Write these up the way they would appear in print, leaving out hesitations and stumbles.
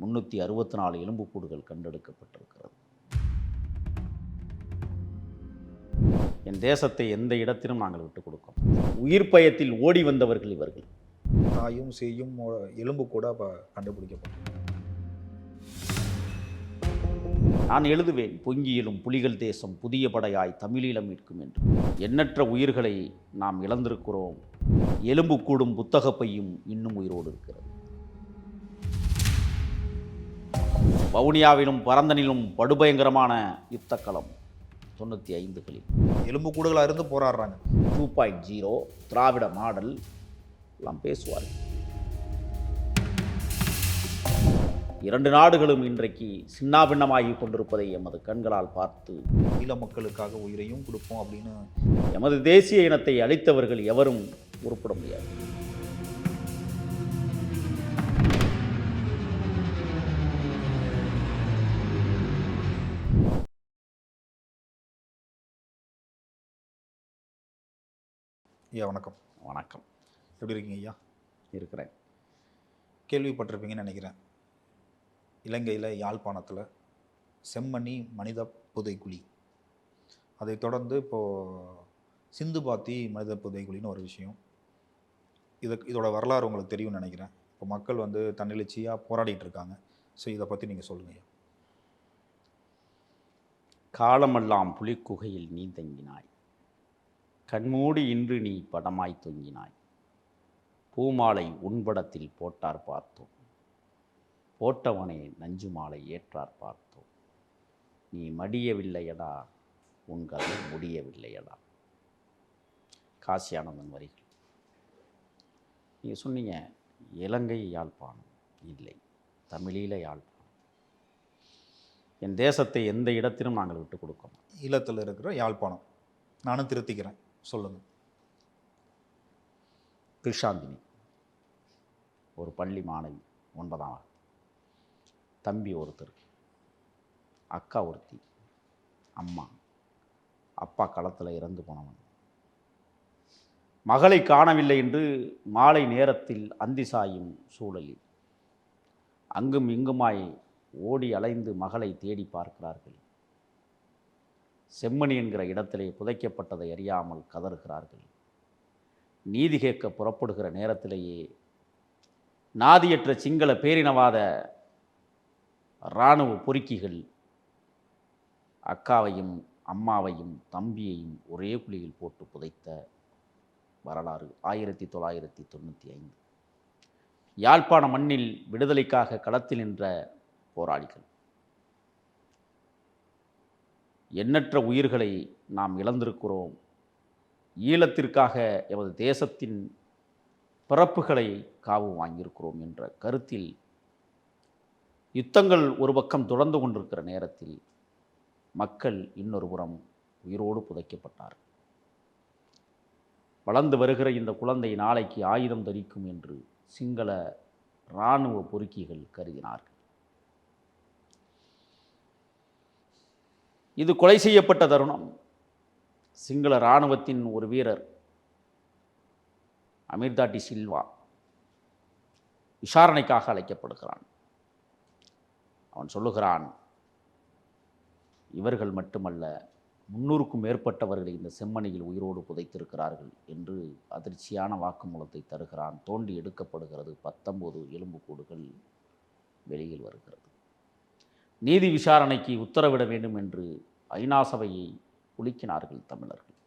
364 எலும்புக்கூடுகள் கண்டெடுக்கப்பட்டிருக்கிறது. என் தேசத்தை எந்த இடத்திலும் நாங்கள் விட்டுக் கொடுக்கோம். உயிர் பயத்தில் ஓடி வந்தவர்கள் இவர்கள். தாயும் சேயும் எலும்பு கூட கண்டுபிடிக்கப்பட்டது. நான் எழுதுவேன், பொங்கியிலும் புலிகள் தேசம் புதிய படையாய் தமிழீழம் மீட்கும் என்று. எண்ணற்ற உயிர்களை நாம் இழந்திருக்கிறோம். எலும்பு கூடும் புத்தகப்பையும் இன்னும் உயிரோடு இருக்கிறது. வவுனியாவிலும் பரந்தனிலும் படுபயங்கரமான யுத்தக்களம் 95களில். எலும்பு கூடுகளாக இருந்து போராடுறாங்க. 2.0 திராவிட மாடல் எல்லாம் பேசுவார்கள். 2 நாடுகளும் இன்றைக்கு சின்னாபின்னமாகி கொண்டிருப்பதை எமது கண்களால் பார்த்து, ஈழ மக்களுக்காக உயிரையும் கொடுப்போம் அப்படின்னு எமது தேசிய இனத்தை அழித்தவர்கள் எவரும் உருப்பட முடியாது. ஐயா வணக்கம். வணக்கம். எப்படி இருக்கீங்க ஐயா? இருக்கிறேன். கேள்விப்பட்டிருப்பீங்கன்னு நினைக்கிறேன். இலங்கையில் யாழ்ப்பாணத்தில் செம்மணி மனித புதைக்குழி, அதை தொடர்ந்து இப்போது சிந்துபாத்தி மனித புதைக்குழின்னு ஒரு விஷயம். இதோட வரலாறு உங்களுக்கு தெரியும்னு நினைக்கிறேன். இப்போ மக்கள் தன்னெழுச்சியாக போராடிட்டு இருக்காங்க. ஸோ இதை பற்றி நீங்கள் சொல்லுங்கள் ஐயா. காலமெல்லாம் புலிக்குகையில் நீ தங்கினாய், கண்மூடி இன்று நீ படமாய் தொங்கினாய். பூமாலை உன்படத்தில் போட்டார் பார்த்தோம், போட்டவனே நஞ்சு மாலை ஏற்றார் பார்த்தோம். நீ மடியவில்லையடா, உன் கதை முடியவில்லையடா. காசி ஆனந்தன் வரிகள். நீங்கள் சொன்னீங்க இலங்கை யாழ்ப்பாணம் இல்லை, தமிழீழ யாழ்ப்பாணம். என் தேசத்தை எந்த இடத்திலும் நாங்கள் விட்டுக் கொடுக்கோம். ஈழத்தில் இருக்கிற யாழ்ப்பாணம். நானும் திருத்திக்கிறேன், சொல்லுங்கள். கிருஷாந்தினி ஒரு பள்ளி மாணவி, 9ஆம். தம்பி ஒருத்தர், அக்கா ஒருத்தி, அம்மா, அப்பா களத்தில் இறந்து போனவன். மகளை காணவில்லை என்று மாலை நேரத்தில் அந்தி சாயும் சூழலில் அங்கும் இங்குமாய் ஓடி அலைந்து மகளை தேடி பார்க்கிறார்கள். செம்மணி என்கிற இடத்திலே புதைக்கப்பட்டதை அறியாமல் கதறுகிறார்கள். நீதி கேட்க புறப்படுகிற நேரத்திலேயே நாதியற்ற சிங்கள பேரினவாத இராணுவ பொறுக்கிகள் அக்காவையும் அம்மாவையும் தம்பியையும் ஒரே குழியில் போட்டு புதைத்த வரலாறு 1995. யாழ்ப்பாண மண்ணில் விடுதலைக்காக களத்தில் நின்ற போராளிகள். எண்ணற்ற உயிர்களை நாம் இழந்திருக்கிறோம். ஈழத்திற்காக எமது தேசத்தின் பிறப்புகளை காவு வாங்கியிருக்கிறோம் என்ற கருத்தில் யுத்தங்கள் ஒரு பக்கம் தொடர்ந்து கொண்டிருக்கிற நேரத்தில் மக்கள் இன்னொரு புறம் உயிரோடு புதைக்கப்பட்டார்கள். வளர்ந்து வருகிற இந்த குழந்தை நாளைக்கு ஆயுதம் தரிக்கும் என்று சிங்கள இராணுவ பொறுக்கிகள் கருதினார்கள். இது கொலை செய்யப்பட்ட தருணம். சிங்கள இராணுவத்தின் ஒரு வீரர் அமிர்தாட்டி சில்வா விசாரணைக்காக அழைக்கப்படுகிறான். அவன் சொல்லுகிறான், இவர்கள் மட்டுமல்ல 300க்கும் மேற்பட்டவர்களை இந்த செம்மணியில் உயிரோடு புதைத்திருக்கிறார்கள் என்று அதிர்ச்சியான வாக்குமூலத்தை தருகிறான். தோண்டி எடுக்கப்படுகிறது. 19 எலும்புக்கூடுகள் வெளியில் வருகிறது. நீதி விசாரணைக்கு உத்தரவிட வேண்டும் என்று ஐநா சபையை குலுக்கினார்கள் தமிழர்கள்.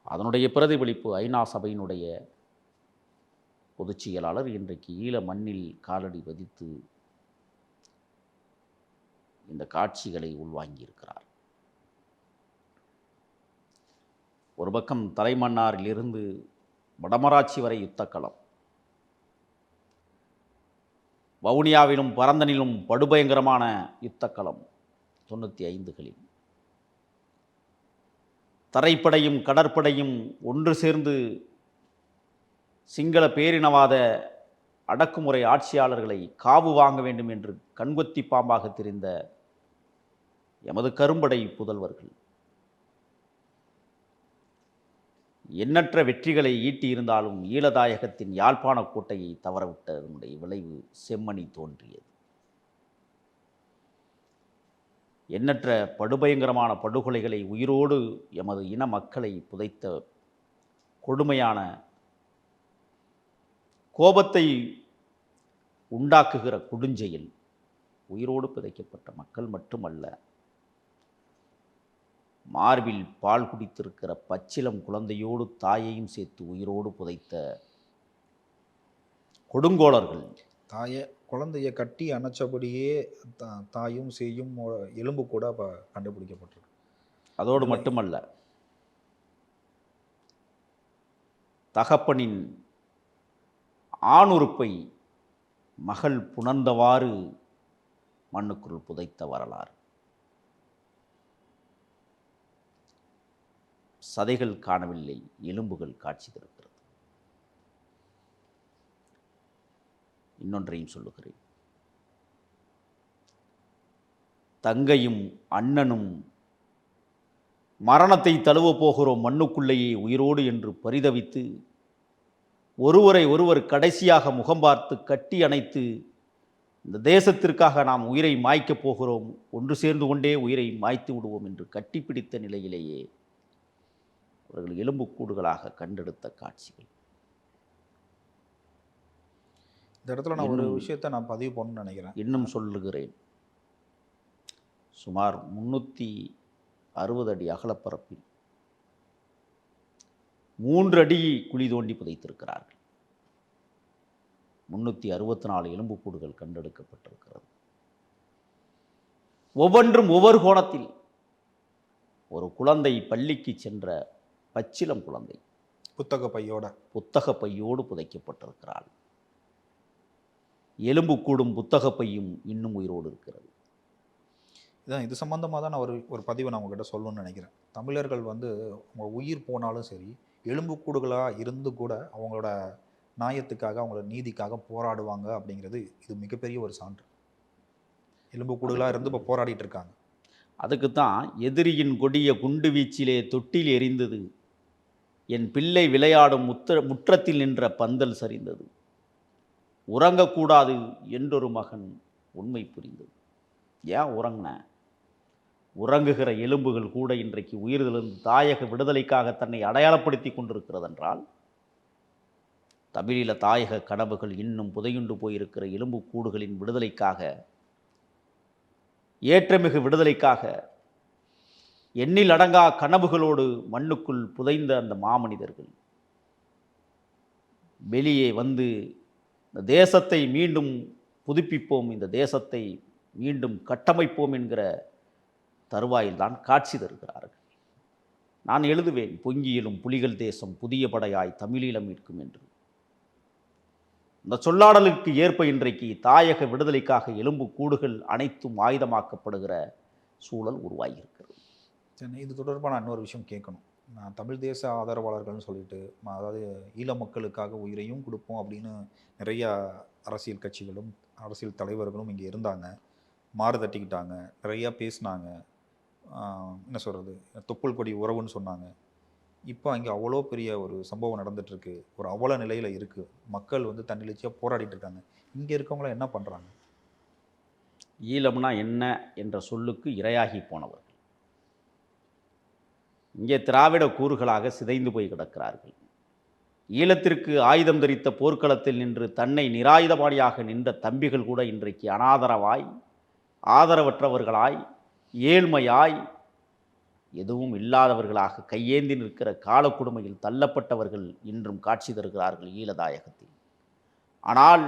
அதனுடைய பிரதிபலிப்பு ஐநா சபையினுடைய பொதுச் செயலாளர் இன்றைக்கு ஈழ மண்ணில் காலடி பதித்து இந்த காட்சிகளை உள்வாங்கியிருக்கிறார். ஒரு பக்கம் தலைமன்னாரிலிருந்து வடமராட்சி வரை யுத்தக்களம். வவுனியாவிலும் பரந்தனிலும் படுபயங்கரமான யுத்தக்களம் 95களில். தரைப்படையும் கடற்படையும் ஒன்று சேர்ந்து சிங்கள பேரினவாத அடக்குமுறை ஆட்சியாளர்களை காவு வாங்க வேண்டும் என்று கண்கொத்தி பாம்பாக தெரிந்த எமது கரும்படை புதல்வர்கள் எண்ணற்ற வெற்றிகளை ஈட்டியிருந்தாலும் ஈழதாயகத்தின் யாழ்ப்பாண கோட்டையை தவறவிட்டதனுடைய விளைவு செம்மணி தோன்றியது. எண்ணற்ற படுபயங்கரமான படுகொலைகளை உயிரோடு எமது இன மக்களை புதைத்த கொடுமையான கோபத்தை உண்டாக்குகிற கொடுஞ்செயல் உயிரோடு புதைக்கப்பட்ட மக்கள் மட்டுமல்ல, மார்பில் பால் குடித்திருக்கிற பச்சிலம் குழந்தையோடு தாயையும் சேர்த்து உயிரோடு புதைத்த கொடுங்கோளர்கள். குழந்தைய கட்டி அணைச்சபடியே தாயும் சேயும் எலும்பு கூட கண்டுபிடிக்கப்பட்டிருக்கு. அதோடு மட்டுமல்ல, தகப்பனின் ஆணுறுப்பை மகள் புணர்ந்தவாறு மண்ணுக்குள் புதைத்த வரலாறு. சதைகள் காணவில்லை, எலும்புகள் காட்சி தருகிறது. இன்னொன்றையும் சொல்லுகிறேன். தங்கையும் அண்ணனும் மரணத்தை தழுவ போகிறோம் மண்ணுக்குள்ளேயே உயிரோடு என்று பரிதவித்து ஒருவரை ஒருவர் கடைசியாக முகம் பார்த்து கட்டி அணைத்து இந்த தேசத்திற்காக நாம் உயிரை மாய்க்கப் போகிறோம், ஒன்று சேர்ந்து கொண்டே உயிரை மாய்த்து விடுவோம் என்று கட்டிப்பிடித்த நிலையிலேயே அவர்கள் எலும்புக்கூடுகளாக கண்டெடுத்த காட்சிகள். இந்த இடத்துல நான் ஒரு விஷயத்தை நான் பதிவு பண்ணணும்னு நினைக்கிறேன். இன்னும் சொல்லுகிறேன். சுமார் 360 அடி அகலப்பரப்பில் 3 அடி குழி தோண்டி புதைத்திருக்கிறார்கள். 364 எலும்புக்கூடுகள் கண்டெடுக்கப்பட்டிருக்கிறது. ஒவ்வொன்றும் ஒவ்வொரு கோணத்தில். ஒரு குழந்தை பள்ளிக்கு சென்ற பச்சிலம் குழந்தை புத்தக பையோடு புதைக்கப்பட்டிருக்கிறாள். எலும்புக்கூடும் புத்தக பையும் இன்னும் உயிரோடு இருக்கிறது. இது சம்பந்தமாக தான் நான் ஒரு பதிவை நான் உங்ககிட்ட சொல்லணும்னு நினைக்கிறேன். தமிழர்கள் அவங்க உயிர் போனாலும் சரி, எலும்புக்கூடுகளாக இருந்து கூட அவங்களோட நியாயத்துக்காக, அவங்களோட நீதிக்காக போராடுவாங்க அப்படிங்கிறது இது மிகப்பெரிய ஒரு சான்று. எலும்புக்கூடுகளாக இருந்து இப்போ போராடிட்டு இருக்காங்க. அதுக்குத்தான் எதிரியின் கொடிய குண்டு வீச்சிலே தொட்டில் எரிந்தது, என் பிள்ளை விளையாடும் முற்றத்தில் நின்ற பந்தல் சரிந்தது, உறங்கக்கூடாது என்றொரு மகன் உண்மை புரிந்தது. ஏன் உறங்கின? உறங்குகிற எலும்புகள் கூட இன்றைக்கு உயிரிழந்து தாயக விடுதலைக்காக தன்னை அடையாளப்படுத்தி கொண்டிருக்கிறது என்றால், தமிழீழ தாயக கனவுகள் இன்னும் புதையுண்டு போயிருக்கிற எலும்பு கூடுகளின் விடுதலைக்காக, ஏற்றமிகு விடுதலைக்காக எண்ணில் அடங்கா கனவுகளோடு மண்ணுக்குள் புதைந்த அந்த மாமனிதர்கள் வெளியே வந்து இந்த தேசத்தை மீண்டும் புதுப்பிப்போம், இந்த தேசத்தை மீண்டும் கட்டமைப்போம் என்கிற தருவாயில்தான் காட்சி தருகிறார்கள். நான் எழுதுவேன், பொங்கியிலும் புலிகள் தேசம் புதிய படையாய் தமிழீழம் மீட்கும் என்று. இந்த சொல்லாடலுக்கு ஏற்ப இன்றைக்கு தாயக விடுதலைக்காக எலும்பு கூடுகள் அனைத்தும் ஆயுதமாக்கப்படுகிற சூழல் உருவாகியிருக்கிறது. இது தொடர்பாக நான் இன்னொரு விஷயம் கேட்கணும். நான் தமிழ் தேச ஆதரவாளர்கள்னு சொல்லிட்டு, அதாவது ஈழ மக்களுக்காக உயிரையும் கொடுப்போம் அப்படின்னு நிறையா அரசியல் கட்சிகளும் அரசியல் தலைவர்களும் இங்கே இருந்தாங்க. மாறு தட்டிக்கிட்டாங்க, நிறையா பேசினாங்க. என்ன சொல்கிறது, தொப்புள் கொடி உறவுன்னு சொன்னாங்க. இப்போ அங்கே அவ்வளோ பெரிய ஒரு சம்பவம் நடந்துகிட்ருக்கு, ஒரு அவல நிலையில் இருக்குது. மக்கள் தன்னெழுச்சியாக போராடிட்டு இருக்காங்க. இங்கே இருக்கவங்களாம் என்ன பண்ணுறாங்க? ஈழம்னா என்ன என்ற சொல்லுக்கு இரையாகி போனவர்கள் இங்கே திராவிட கூறுகளாக சிதைந்து போய் கிடக்கிறார்கள். ஈழத்திற்கு ஆயுதம் தரித்த போர்க்களத்தில் நின்று தன்னை நிராயுதபாணியாக நின்ற தம்பிகள் கூட இன்றைக்கு அனாதரவாய், ஆதரவற்றவர்களாய், ஏழ்மையாய், எதுவும் இல்லாதவர்களாக கையேந்தி நிற்கிற காலக்குடுமையில் தள்ளப்பட்டவர்கள் இன்றும் காட்சி தருகிறார்கள் ஈழதாயகத்தில். ஆனால்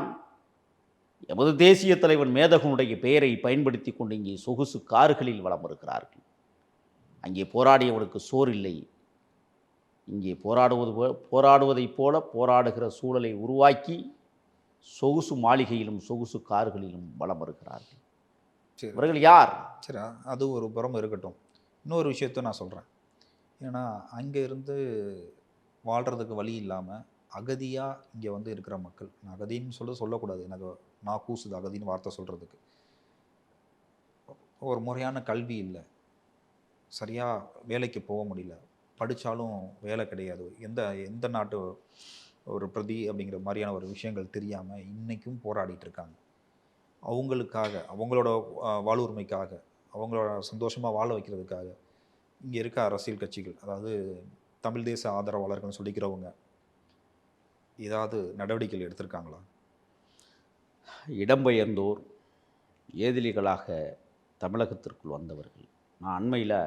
எமது தேசிய தலைவன் மேதகனுடைய பெயரை பயன்படுத்தி கொண்டு இங்கே சொகுசு கார்களில் வலம் வருகிறார்கள். அங்கே போராடியவனுக்கு சோறு இல்லை. இங்கே போராடுவதைப் போல போராடுகிற சூழலை உருவாக்கி சொகுசு மாளிகையிலும் சொகுசு கார்களிலும் வலம் வருகிறார்கள். இவர்கள் யார்? சரி, அது ஒரு புறம் இருக்கட்டும். இன்னொரு விஷயத்த நான் சொல்கிறேன். ஏன்னா அங்கே இருந்து வாழ்கிறதுக்கு வழி இல்லாமல் அகதியாக இங்கே இருக்கிற மக்கள், நான் அகதின்னு சொல்லக்கூடாது, எனக்கு நான் கூசுது அகதின்னு வார்த்தை சொல்கிறதுக்கு. ஒரு முறையான கல்வி இல்லை, சரியாக வேலைக்கு போக முடியல, படித்தாலும் வேலை கிடையாது, எந்த எந்த நாட்டு ஒரு பிரதி அப்படிங்கிற மாதிரியான ஒரு விஷயங்கள் தெரியாமல் இன்றைக்கும் போராடிட்டு இருக்காங்க. அவங்களுக்காக, அவங்களோட வாழ்வுரிமைக்காக, அவங்களோட சந்தோஷமாக வாழ வைக்கிறதுக்காக இங்கே இருக்க அரசியல் கட்சிகள், அதாவது தமிழ் தேச ஆதரவாளர்கள்னு சொல்லிக்கிறவங்க ஏதாவது நடவடிக்கைகள் எடுத்திருக்காங்களா? இடம்பெயர்ந்தோர் ஏதிலிகளாக தமிழகத்திற்குள் வந்தவர்கள். நான் அண்மையில்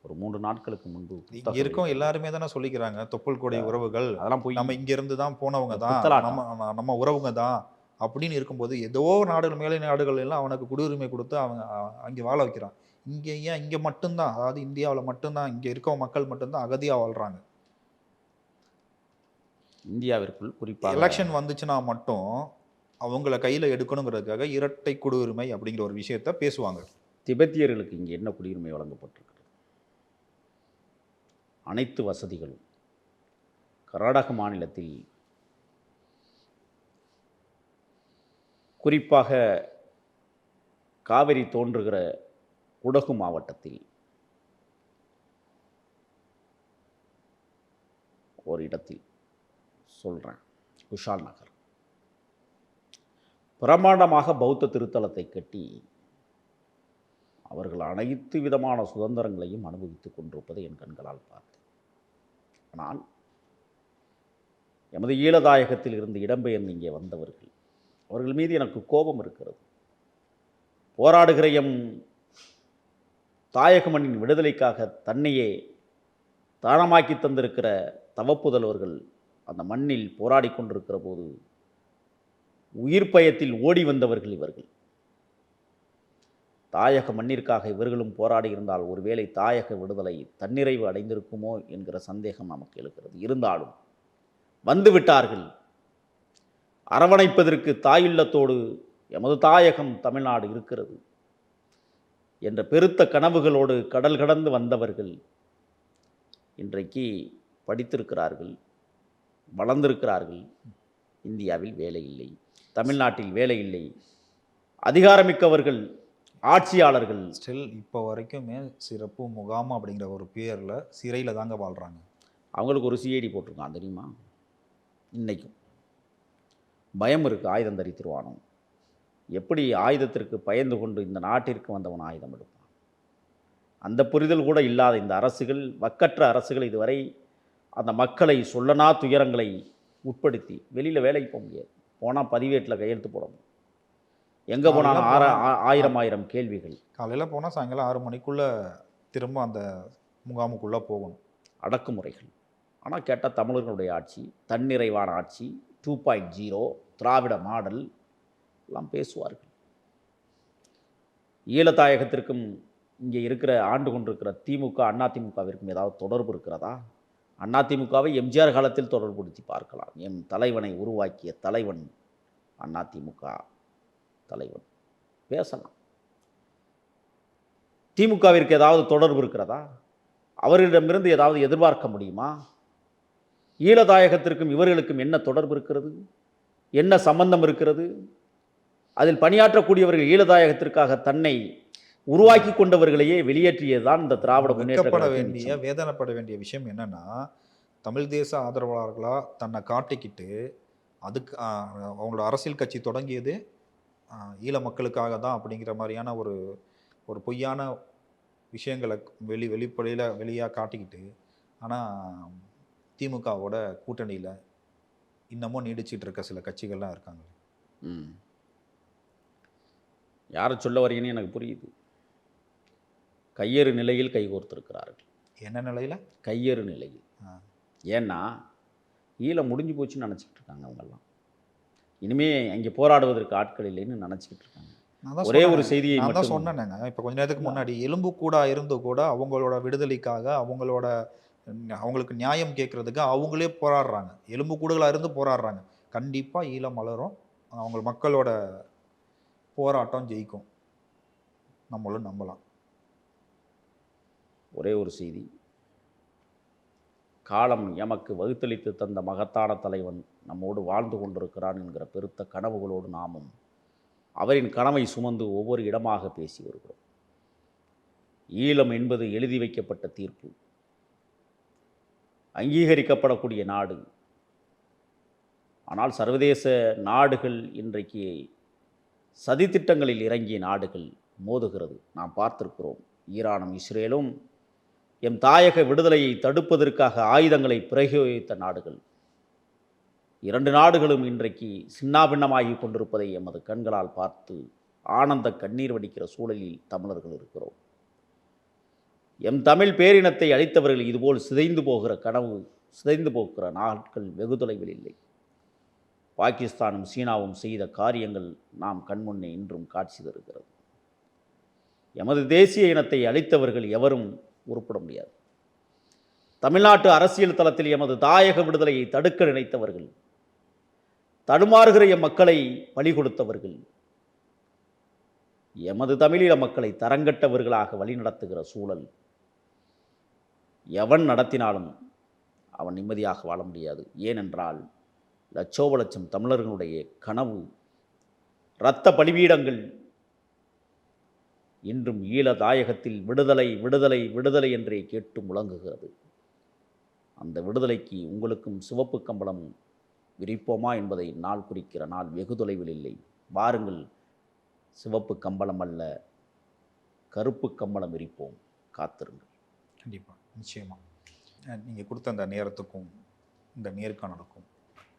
ஒரு 3 நாட்களுக்கு முன்பு இங்கே இருக்கோம் எல்லாருமே தானே சொல்லிக்கிறாங்க, தொப்புள் கொடை உறவுகள், அதெல்லாம் போய் நம்ம இங்கேருந்து தான் போனவங்க தான், பித்தலாட்டம். நம்ம உறவுங்க தான் அப்படின்னு இருக்கும்போது ஏதோ நாடுகள், மேலை நாடுகள் எல்லாம் அவனுக்கு குடியுரிமை கொடுத்து அவங்க அங்கே வாழ வைக்கிறான். இங்கே ஏன் இங்கே மட்டும்தான், அதாவது இந்தியாவில் மட்டும்தான் இங்கே இருக்க மக்கள் மட்டும்தான் அகதியாக வாழ்கிறாங்க? இந்தியாவிற்குள் குறிப்பாக எலெக்ஷன் வந்துச்சுன்னா மட்டும் அவங்கள கையில் எடுக்கணுங்கிறதுக்காக இரட்டை குடியுரிமை அப்படிங்கிற ஒரு விஷயத்த பேசுவாங்க. திபெத்தியர்களுக்கு இங்கே என்ன குடியுரிமை வழங்கப்பட்டிருக்கிறது? அனைத்து வசதிகளும் கர்நாடக மாநிலத்தில், குறிப்பாக காவிரி தோன்றுகிற குடகு மாவட்டத்தில் ஒரு இடத்தில் சொல்கிறேன், குஷால் நகர், பிரமாண்டமாக பௌத்த திருத்தலத்தை கட்டி அவர்கள் அனைத்து விதமான சுதந்திரங்களையும் அனுபவித்துக் கொண்டிருப்பதை என் கண்களால் பார்த்தேன். ஆனால் எமது ஈழதாயகத்தில் இருந்து இடம்பெயர்ந்து இங்கே வந்தவர்கள், அவர்கள் மீது எனக்கு கோபம் இருக்கிறது. போராடுகிற எம் தாயக மண்ணின் விடுதலைக்காக தன்னையே தானமாக்கி தந்திருக்கிற தவப்புதல்வர்கள் அந்த மண்ணில் போராடி கொண்டிருக்கிற போது உயிர் பயத்தில் ஓடி வந்தவர்கள் இவர்கள். தாயக மண்ணிற்காக இவர்களும் போராடி இருந்தால் ஒருவேளை தாயக விடுதலை தன்னிறைவு அடைந்திருக்குமோ என்கிற சந்தேகம் நமக்கு எழுகிறது. இருந்தாலும் வந்துவிட்டார்கள். அரவணைப்பதற்கு தாயுள்ளத்தோடு எமது தாயகம் தமிழ்நாடு இருக்கிறது என்ற பெருத்த கனவுகளோடு கடல் கடந்து வந்தவர்கள் இன்றைக்கு படித்திருக்கிறார்கள், வளர்ந்திருக்கிறார்கள். இந்தியாவில் வேலை இல்லை, தமிழ்நாட்டில் வேலை இல்லை, அதிகாரமிக்கவர்கள், ஆட்சியாளர்கள் ஸ்டில் இப்போ வரைக்குமே சிறப்பு முகாம் அப்படிங்கிற ஒரு பேரில் சிறையில் தாங்க வாழ்கிறாங்க. அவங்களுக்கு ஒரு சிஐடி போட்டிருக்கான் தெரியுமா? இன்னைக்கும் பயம் இருக்குது, ஆயுதம் தரித்திருவானோ. எப்படி ஆயுதத்திற்கு பயந்து கொண்டு இந்த நாட்டிற்கு வந்தவன் ஆயுதம் எடுப்பான்? அந்த புரிதல் கூட இல்லாத இந்த அரசுகள், வக்கற்ற அரசுகள் இதுவரை அந்த மக்களை சொல்லனா துயரங்களை உட்படுத்தி வெளியில் வேலைக்கு போக முடியாது. போனால் பதிவேட்டில் கையெழுத்து போடணும். எங்கே போனாலும் ஆயிரம் கேள்விகள். காலையில் போனால் சாயங்காலம் 6 மணிக்குள்ளே திரும்ப அந்த முகாமுக்குள்ளே போகணும். அடக்குமுறைகள். ஆனால் கேட்டால் தமிழர்களுடைய ஆட்சி, தன்னிறைவான ஆட்சி, 2.0, திராவிட மாடல் எல்லாம் பேசுவார்கள். ஈழத்தாயகத்திற்கும் இங்கே இருக்கிற ஆண்டு கொண்டிருக்கிற திமுக, அதிமுகவிற்கும் ஏதாவது தொடர்பு இருக்கிறதா? அதிமுகவை எம்ஜிஆர் காலத்தில் தொடர்புபடுத்தி பார்க்கலாம். எம் தலைவனை உருவாக்கிய தலைவன் அதிமுக தலைவன், பேசலாம். திமுகவிற்கு ஏதாவது தொடர்பு இருக்கிறதா? அவர்களிடமிருந்து ஏதாவது எதிர்பார்க்க முடியுமா? ஈழதாயகத்திற்கும் இவர்களுக்கும் என்ன தொடர்பு இருக்கிறது? என்ன சம்பந்தம் இருக்கிறது? அதில் பணியாற்றக்கூடியவர்கள் ஈழதாயகத்திற்காக தன்னை உருவாக்கி கொண்டவர்களையே வெளியேற்றியதுதான் இந்த திராவிட முன்னேற்ற வேண்டிய வேதனைப்பட வேண்டிய விஷயம் என்னன்னா, தமிழ் தேச ஆதரவாளர்களாக தன்னை காட்டிக்கிட்டு அதுக்கு அவங்களோட அரசியல் கட்சி தொடங்கியது ஈழ மக்களுக்காக தான் அப்படிங்கிற மாதிரியான ஒரு பொய்யான விஷயங்களை வெளியாக காட்டிக்கிட்டு, ஆனால் திமுகவோட கூட்டணியில் இன்னமும் நீடிச்சிட்டு இருக்க சில கட்சிகள்லாம் இருக்காங்க. யாரை சொல்ல வரீங்கன்னு எனக்கு புரியுது. கையேறு நிலையில் கைகோர்த்திருக்கிறார்கள். என்ன நிலையில்? கையேறு நிலையில். ஏன்னா ஈழம் முடிஞ்சு போச்சுன்னு நினச்சிக்கிட்டு இருக்காங்க அவங்கெல்லாம். இனிமே அங்கே போராடுவதற்கு ஆட்கள் இல்லைன்னு நினச்சிக்கிட்டு இருக்காங்க. ஒரே ஒரு செய்தியை மட்டும் சொன்னேங்க. இப்போ கொஞ்ச நேரத்துக்கு முன்னாடி எலும்பு கூடா இருந்து கூட அவங்களோட விடுதலைக்காக, அவங்களுக்கு நியாயம் கேட்கறதுக்கு அவங்களே போராடுறாங்க. எலும்பு கூடுகளாக இருந்து போராடுறாங்க. கண்டிப்பாக ஈழம் மலரும், அவங்க மக்களோட போராட்டம் ஜெயிக்கும், நம்மளும் நம்பலாம். ஒரே ஒரு செய்தி, காலம் எமக்கு வகுத்தளித்து தந்த மகத்தான தலைவன் நம்மோடு வாழ்ந்து கொண்டிருக்கிறான் என்கிற பெருத்த கனவுகளோடு நாமும் அவரின் கனவை சுமந்து ஒவ்வொரு இடமாக பேசி வருகிறோம். ஈழம் என்பது எழுதி வைக்கப்பட்ட தீர்ப்பு. அங்கீகரிக்கப்படக்கூடிய நாடு. ஆனால் சர்வதேச நாடுகள் இன்றைக்கு சதித்திட்டங்களில் இறங்கிய நாடுகள் மோதுகிறது. நாம் பார்த்திருக்கிறோம். ஈரானும் இஸ்ரேலும் எம் தாயக விடுதலையை தடுப்பதற்காக ஆயுதங்களை பிரயோகித்த நாடுகள். 2 நாடுகளும் இன்றைக்கு சின்னாபின்னமாகி கொண்டிருப்பதை எமது கண்களால் பார்த்து ஆனந்த கண்ணீர் வடிக்கிற சூழலில் தமிழர்கள் இருக்கிறோம். எம் தமிழ் பேரினத்தை அழித்தவர்கள் இதுபோல் சிதைந்து போகிற கனவு, சிதைந்து போகிற நாட்கள் வெகு தொலைவில் இல்லை. பாகிஸ்தானும் சீனாவும் செய்த காரியங்கள் நாம் கண்முன்னே இன்றும் காட்சி தருகிறது. எமது தேசிய இனத்தை அழித்தவர்கள் எவரும் உருப்பட முடியாது. தமிழ்நாட்டு அரசியல் தளத்தில் எமது தாயக விடுதலையை தடுக்க நினைத்தவர்கள், தடுமாறுகிற எம் மக்களை பலி கொடுத்தவர்கள், எமது தமிழீழ மக்களை தரங்கட்டவர்களாக வழிநடத்துகிற சூழல் எவன் நடத்தினாலும் அவன் நிம்மதியாக வாழ முடியாது. ஏனென்றால் லட்சோப லட்சம் தமிழர்களுடைய கனவு, இரத்த பலிபீடங்கள் இன்றும் ஈழ தாயகத்தில் விடுதலை விடுதலை விடுதலை என்றே கேட்டு முழங்குகிறது. அந்த விடுதலைக்கு உங்களுக்கும் சிவப்பு கம்பளம் விரிப்போமா என்பதை நாள் குறிக்கிற நாள் வெகு தொலைவில் இல்லை. வாருங்கள், சிவப்பு கம்பளம் அல்ல கருப்பு கம்பளம் விரிப்போம். காத்திருங்கள். கண்டிப்பாக, நிச்சயமாக. நீங்கள் கொடுத்த அந்த நேரத்துக்கும் இந்த நேர்காணலுக்கும்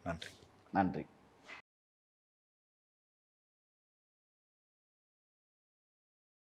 நன்றி. நன்றி.